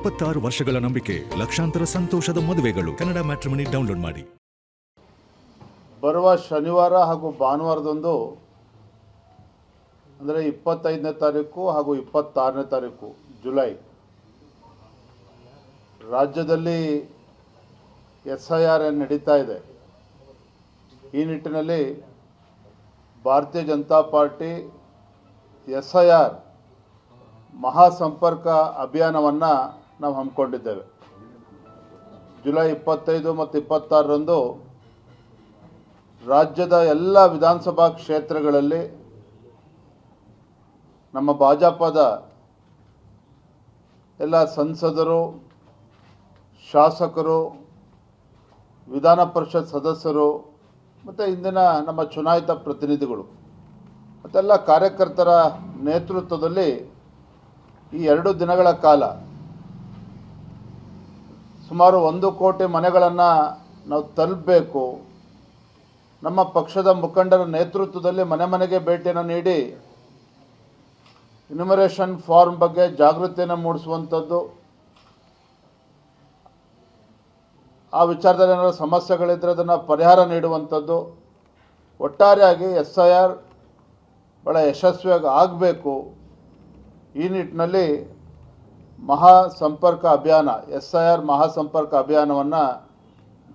26 ವರ್ಷಗಳ ನಂಬಿಕೆ, ಲಕ್ಷಾಂತರ ಸಂತೋಷದ ಮದುವೆಗಳು. ಕನ್ನಡ ಮ್ಯಾಟ್ರಿಮನಿ ಡೌನ್ಲೋಡ್ ಮಾಡಿ. ಬರುವ ಶನಿವಾರ ಹಾಗೂ ಭಾನುವಾರದಂದು ಅಂದರೆ 25ನೇ ತಾರೀಕು ಹಾಗೂ 26ನೇ ತಾರೀಕು ಜುಲೈ ರಾಜ್ಯದಲ್ಲಿ SIR ನಡೀತಾ ಇದೆ. ಈ ನಿಟ್ಟಿನಲ್ಲಿ ಭಾರತೀಯ ಜನತಾ ಪಾರ್ಟಿ SIR ಮಹಾಸಂಪರ್ಕ ಅಭಿಯಾನವನ್ನು ನಾವು ಹಮ್ಮಿಕೊಂಡಿದ್ದೇವೆ. ಜುಲೈ 25 ಮತ್ತು 26ರಂದು ರಾಜ್ಯದ ಎಲ್ಲ ವಿಧಾನಸಭಾ ಕ್ಷೇತ್ರಗಳಲ್ಲಿ ನಮ್ಮ ಭಾಜಪದ ಎಲ್ಲ ಸಂಸದರು, ಶಾಸಕರು, ವಿಧಾನ ಪರಿಷತ್ ಸದಸ್ಯರು ಮತ್ತು ಇಂದಿನ ನಮ್ಮ ಚುನಾಯಿತ ಪ್ರತಿನಿಧಿಗಳು ಮತ್ತೆಲ್ಲ ಕಾರ್ಯಕರ್ತರ ನೇತೃತ್ವದಲ್ಲಿ ಈ 2 ದಿನಗಳ ಕಾಲ ಸುಮಾರು 1 ಕೋಟಿ ಮನೆಗಳನ್ನು ನಾವು ತಲುಪಬೇಕು. ನಮ್ಮ ಪಕ್ಷದ ಮುಖಂಡರ ನೇತೃತ್ವದಲ್ಲಿ ಮನೆ ಮನೆಗೆ ಭೇಟಿಯನ್ನು ನೀಡಿ ಇನ್ಯುಮರೇಷನ್ ಫಾರ್ಮ್ ಬಗ್ಗೆ ಜಾಗೃತಿಯನ್ನು ಮೂಡಿಸುವಂಥದ್ದು, ಆ ವಿಚಾರದಲ್ಲಿ ಏನಾದರೂ ಸಮಸ್ಯೆಗಳಿದ್ದರೆ ಅದನ್ನು ಪರಿಹಾರ ನೀಡುವಂಥದ್ದು, ಒಟ್ಟಾರೆಯಾಗಿ SIR ಭಾಳ ಯಶಸ್ವಿಯಾಗಿ ಆಗಬೇಕು. ಈ ನಿಟ್ಟಿನಲ್ಲಿ ಮಹಾಸಂಪರ್ಕ ಅಭಿಯಾನ SIR ಮಹಾಸಂಪರ್ಕ ಅಭಿಯಾನವನ್ನು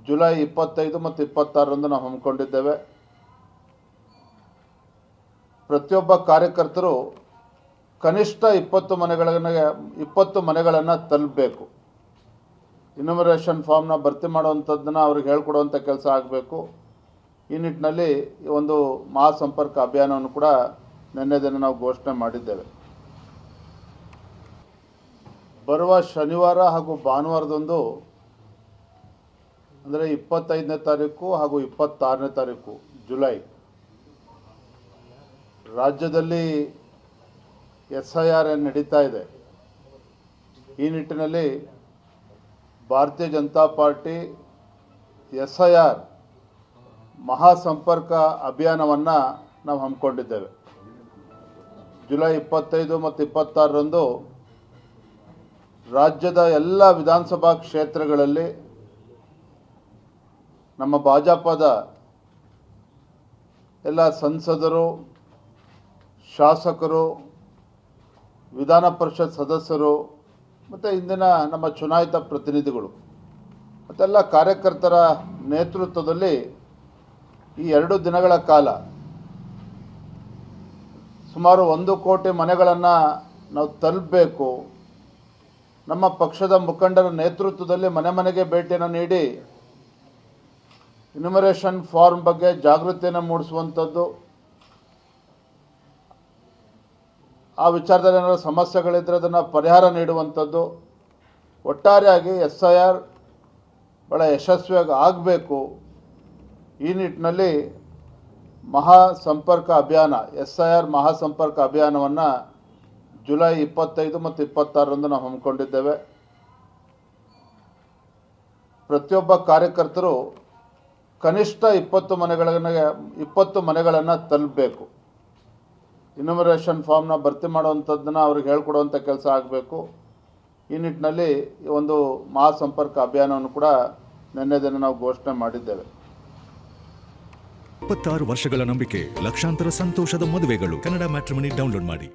ಜುಲೈ 25 ಮತ್ತು 26ರಂದು ನಾವು ಹಮ್ಮಿಕೊಂಡಿದ್ದೇವೆ. ಪ್ರತಿಯೊಬ್ಬ ಕಾರ್ಯಕರ್ತರು ಕನಿಷ್ಠ 20 ಮನೆಗಳನ್ನು ತಲುಪಬೇಕು. ಇನ್ಯುಮರೇಷನ್ ಫಾರ್ಮ್ನ ಭರ್ತಿ ಮಾಡುವಂಥದ್ದನ್ನು ಅವ್ರಿಗೆ ಹೇಳ್ಕೊಡುವಂಥ ಕೆಲಸ ಆಗಬೇಕು. ಈ ನಿಟ್ಟಿನಲ್ಲಿ ಈ ಒಂದು ಮಹಾಸಂಪರ್ಕ ಅಭಿಯಾನವನ್ನು ಕೂಡ ನಿನ್ನೆ ದಿನ ನಾವು ಘೋಷಣೆ ಮಾಡಿದ್ದೇವೆ. ಬರುವ ಶನಿವಾರ ಹಾಗೂ ಭಾನುವಾರದಂದು ಅಂದರೆ 25ನೇ ತಾರೀಕು ಹಾಗೂ 26ನೇ ತಾರೀಕು ಜುಲೈ ರಾಜ್ಯದಲ್ಲಿ SIR ನಡೀತಾ ಇದೆ. ಈ ನಿಟ್ಟಿನಲ್ಲಿ ಭಾರತೀಯ ಜನತಾ ಪಾರ್ಟಿ SIR ಮಹಾಸಂಪರ್ಕ ಅಭಿಯಾನವನ್ನು ನಾವು ಹಮ್ಮಿಕೊಂಡಿದ್ದೇವೆ. ಜುಲೈ 25 ಮತ್ತು 26ರಂದು ರಾಜ್ಯದ ಎಲ್ಲ ವಿಧಾನಸಭಾ ಕ್ಷೇತ್ರಗಳಲ್ಲಿ ನಮ್ಮ ಭಾಜಪದ ಎಲ್ಲ ಸಂಸದರು, ಶಾಸಕರು, ವಿಧಾನ ಪರಿಷತ್ ಸದಸ್ಯರು ಮತ್ತು ಇಂದಿನ ನಮ್ಮ ಚುನಾಯಿತ ಪ್ರತಿನಿಧಿಗಳು ಮತ್ತೆಲ್ಲ ಕಾರ್ಯಕರ್ತರ ನೇತೃತ್ವದಲ್ಲಿ ಈ 2 ದಿನಗಳ ಕಾಲ ಸುಮಾರು 1 ಕೋಟಿ ಮನೆಗಳನ್ನು ನಾವು ತಲುಪಬೇಕು. ನಮ್ಮ ಪಕ್ಷದ ಮುಖಂಡರ ನೇತೃತ್ವದಲ್ಲಿ ಮನೆ ಮನೆಗೆ ಭೇಟಿಯನ್ನು ನೀಡಿ ಇನ್ಯುಮರೇಷನ್ ಫಾರ್ಮ್ ಬಗ್ಗೆ ಜಾಗೃತಿಯನ್ನು ಮೂಡಿಸುವಂಥದ್ದು, ಆ ವಿಚಾರದಲ್ಲಿ ಏನಾದರೂ ಸಮಸ್ಯೆಗಳಿದ್ದರೆ ಅದನ್ನು ಪರಿಹಾರ ನೀಡುವಂಥದ್ದು, ಒಟ್ಟಾರೆಯಾಗಿ SIR ಭಾಳ ಯಶಸ್ವಿಯಾಗಿ ಆಗಬೇಕು. ಈ ನಿಟ್ಟಿನಲ್ಲಿ ಮಹಾಸಂಪರ್ಕ ಅಭಿಯಾನ SIR ಮಹಾಸಂಪರ್ಕ ಅಭಿಯಾನವನ್ನು ಜುಲೈ 25 ಮತ್ತು 26ರಂದು ನಾವು ಹಮ್ಮಿಕೊಂಡಿದ್ದೇವೆ. ಪ್ರತಿಯೊಬ್ಬ ಕಾರ್ಯಕರ್ತರು ಕನಿಷ್ಠ 20 ಮನೆಗಳನ್ನು ತಲುಪಬೇಕು. ಇನ್ಯುಮರೇಷನ್ ಫಾರ್ಮ್ನ ಭರ್ತಿ ಮಾಡುವಂಥದ್ದನ್ನು ಅವ್ರಿಗೆ ಹೇಳ್ಕೊಡುವಂಥ ಕೆಲಸ ಆಗಬೇಕು. ಈ ನಿಟ್ಟಿನಲ್ಲಿ ಈ ಒಂದು ಮಹಾಸಂಪರ್ಕ ಅಭಿಯಾನವನ್ನು ಕೂಡ ನಿನ್ನೆ ದಿನ ನಾವು ಘೋಷಣೆ ಮಾಡಿದ್ದೇವೆ. 26 ವರ್ಷಗಳ ನಂಬಿಕೆ, ಲಕ್ಷಾಂತರ ಸಂತೋಷದ ಮದುವೆಗಳು. ಕನ್ನಡ ಮ್ಯಾಟ್ರಿಮನಿ ಡೌನ್ಲೋಡ್ ಮಾಡಿ.